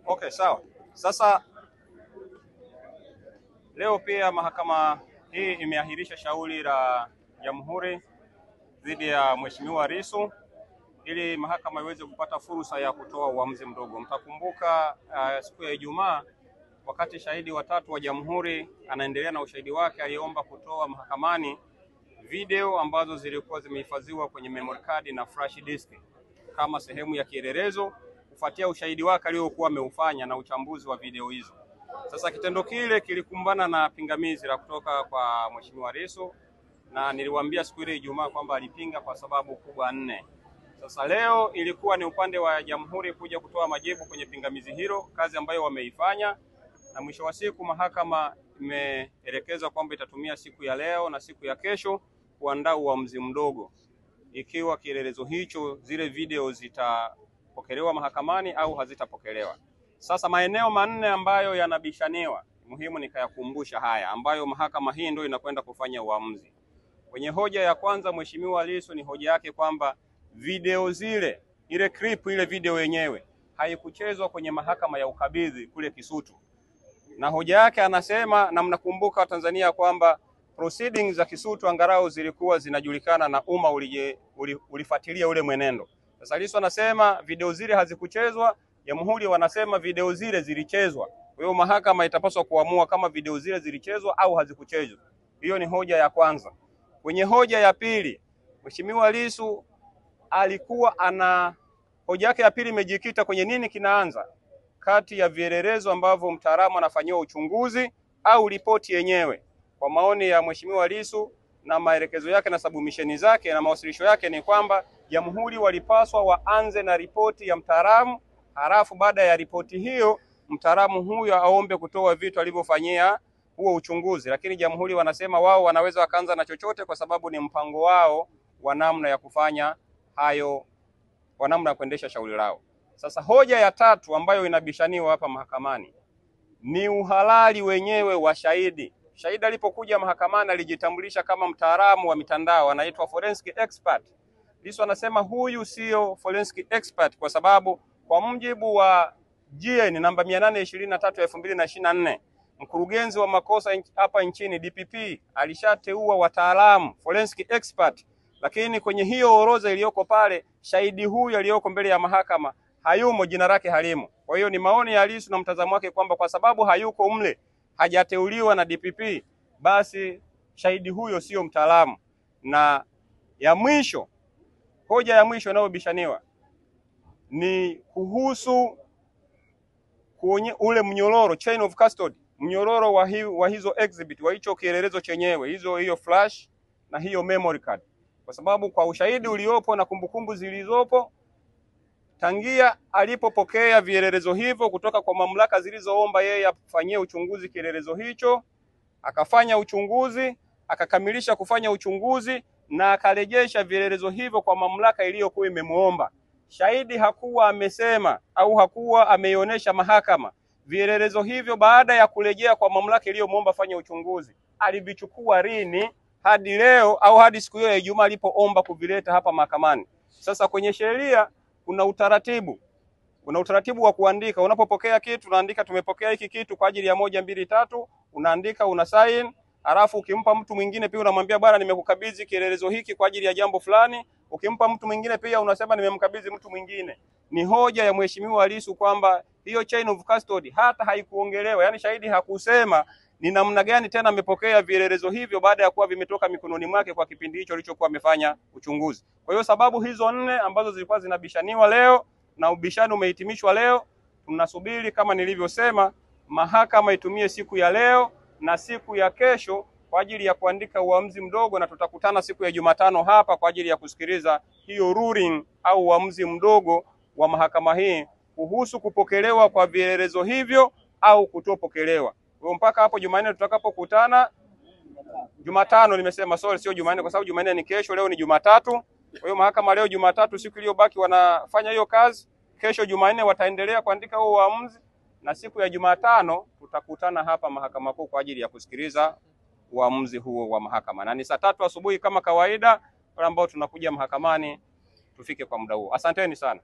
Okay, sawa. Sasa leo pia mahakama hii imeahirisha shauri la Jamhuri dhidi ya Mheshimiwa Lissu ili mahakama iweze kupata fursa ya kutoa uamuzi mdogo. Mtakumbuka siku ya Ijumaa wakati shahidi watatu wa Jamhuri anaendelea na ushahidi wake, aliomba kutoa mahakamani video ambazo zilikuwa zimehifadhiwa kwenye memory card na flash disk kama sehemu ya kielelezo kufuatia ushahidi wake aliokuwa ameufanya na uchambuzi wa video hizo. Sasa kitendo kile kilikumbana na pingamizi la kutoka kwa Mheshimiwa Lissu, na niliwaambia siku ile Ijumaa kwamba alipinga kwa sababu kubwa 4. Sasa leo ilikuwa ni upande wa Jamhuri kuja kutoa majibu kwenye pingamizi hilo, kazi ambayo wameifanya, na mwisho wa siku mahakama imeelekeza kwamba itatumia siku ya leo na siku ya kesho kuandaa uamuzi mdogo ikiwa kielelezo hicho, zile video zitapokelewa mahakamani au hazitapokelewa. Sasa maeneo 4 ambayo yanabishaniwa, muhimu nikayakumbusha haya ambayo mahakama hii ndio inakwenda kufanya uamuzi. Kwenye hoja ya kwanza, Mheshimiwa Lissu ni hoja yake kwamba video zile, ile clip, ile video yenyewe haikuchezwa kwenye mahakama ya ukabidhi kule Kisutu. Na hoja yake anasema, na mnakumbuka Tanzania kwamba proceedings za Kisutu angalau zilikuwa zinajulikana na umma ulifuatilia ule mwenendo. Sasa Lissu anasema video zile hazikuchezwa, Jamhuri wanasema video zile zilichezwa. Kwa hiyo mahakama itapaswa kuamua kama video zile zilichezwa au hazikuchezwa. Hiyo ni hoja ya kwanza. Kwenye hoja ya pili, Mheshimiwa Lissu alikuwa hoja yake ya pili imejikita kwenye nini kinaanza kati ya vielelezo ambavyo mtaalamu anafanyiwa uchunguzi au ripoti yenyewe. Kwa maoni ya Mheshimiwa Lissu na maelekezo yake na submission zake na mawasilisho yake ni kwamba Jamhuri walipaswa waanze na ripoti ya mtaalamu, halafu baada ya ripoti hiyo mtaalamu huyo aombe kutoa vitu alivyofanyia huo uchunguzi. Lakini Jamhuri wanasema wao wanaweza wakaanza na chochote kwa sababu ni mpango wao wa namna ya kufanya hayo, wa namna ya kuendesha shauri lao. Sasa hoja ya tatu ambayo inabishaniwa hapa mahakamani ni uhalali wenyewe wa shahidi. Shahidi alipokuja mahakamani alijitambulisha kama mtaalamu wa mitandao, anaitwa forensic expert. Lissu anasema huyu sio forensic expert kwa sababu kwa mujibu wa GN namba 823/2024 mkurugenzi wa makosa hapa nchini DPP alishateua wataalamu forensic expert, lakini kwenye hiyo orodha iliyoko pale shahidi huyu aliyoko mbele ya mahakama hayumo, jina lake halimo. Kwa hiyo ni maoni ya Lissu na mtazamo wake kwamba kwa sababu hayuko mle, hajateuliwa na DPP, basi shahidi huyo sio mtaalamu. Na ya mwisho, hoja ya mwisho inayobishaniwa ni kuhusu ule mnyororo, chain of custody, mnyororo wa hizo exhibit, wa hicho kielelezo chenyewe, hiyo flash na hiyo memory card. Kwa sababu kwa ushahidi uliopo na kumbukumbu zilizopo, tangia alipopokea vielelezo hivyo kutoka kwa mamlaka zilizoomba yeye afanyie uchunguzi kielelezo hicho, akafanya uchunguzi, akakamilisha kufanya uchunguzi na akarejesha vielelezo hivyo kwa mamlaka iliyokuwa imemuomba. Shahidi hakuwa amesema au hakuwa ameionyesha mahakama vielelezo hivyo baada ya kurejea kwa mamlaka iliyomuomba fanya uchunguzi alivichukua lini hadi leo au hadi siku hiyo ya Ijumaa alipoomba kuvileta hapa mahakamani. Sasa kwenye sheria kuna utaratibu wa kuandika. Unapopokea kitu unaandika tumepokea hiki kitu kwa ajili ya 1 2 3, unaandika, una sign, alafu ukimpa mtu mwingine pia unamwambia bwana nimekukabidhi kielelezo hiki kwa ajili ya jambo fulani. Ukimpa mtu mwingine pia unasema nimemkabidhi mtu mwingine. Ni hoja ya Mheshimiwa Lissu kwamba hiyo chain of custody hata haikuongelewa, yani shahidi hakusema ni namna gani tena amepokea vielelezo hivyo baada ya kuwa vimetoka mikononi mwake kwa kipindi hicho alichokuwa amefanya uchunguzi. Kwa hiyo sababu hizo 4 ambazo zilikuwa zinabishaniwa leo na ubishani umehitimishwa leo, tunasubiri kama nilivyosema mahakama itumie siku ya leo na siku ya kesho kwa ajili ya kuandika uamuzi mdogo, na tutakutana siku ya Jumatano hapa kwa ajili ya kusikiliza hiyo ruling au uamuzi mdogo wa mahakama hii kuhusu kupokelewa kwa vielelezo hivyo au kutopokelewa. Kwa mpaka hapo Jumanne tutakapokutana, Jumatano nimesema, sorry, sio Jumanne kwa sababu Jumanne ni kesho, leo ni Jumatatu. Kwa hiyo mahakama leo Jumatatu, siku iliyobaki wanafanya hiyo kazi. Kesho Jumanne wataendelea kuandika huo uamuzi, na siku ya Jumatano tutakutana hapa mahakama kuu kwa ajili ya kusikiliza uamuzi huo wa mahakama. Na ni saa 3 asubuhi kama kawaida, wale ambao tunakuja mahakamani tufike kwa muda huo. Asanteni sana.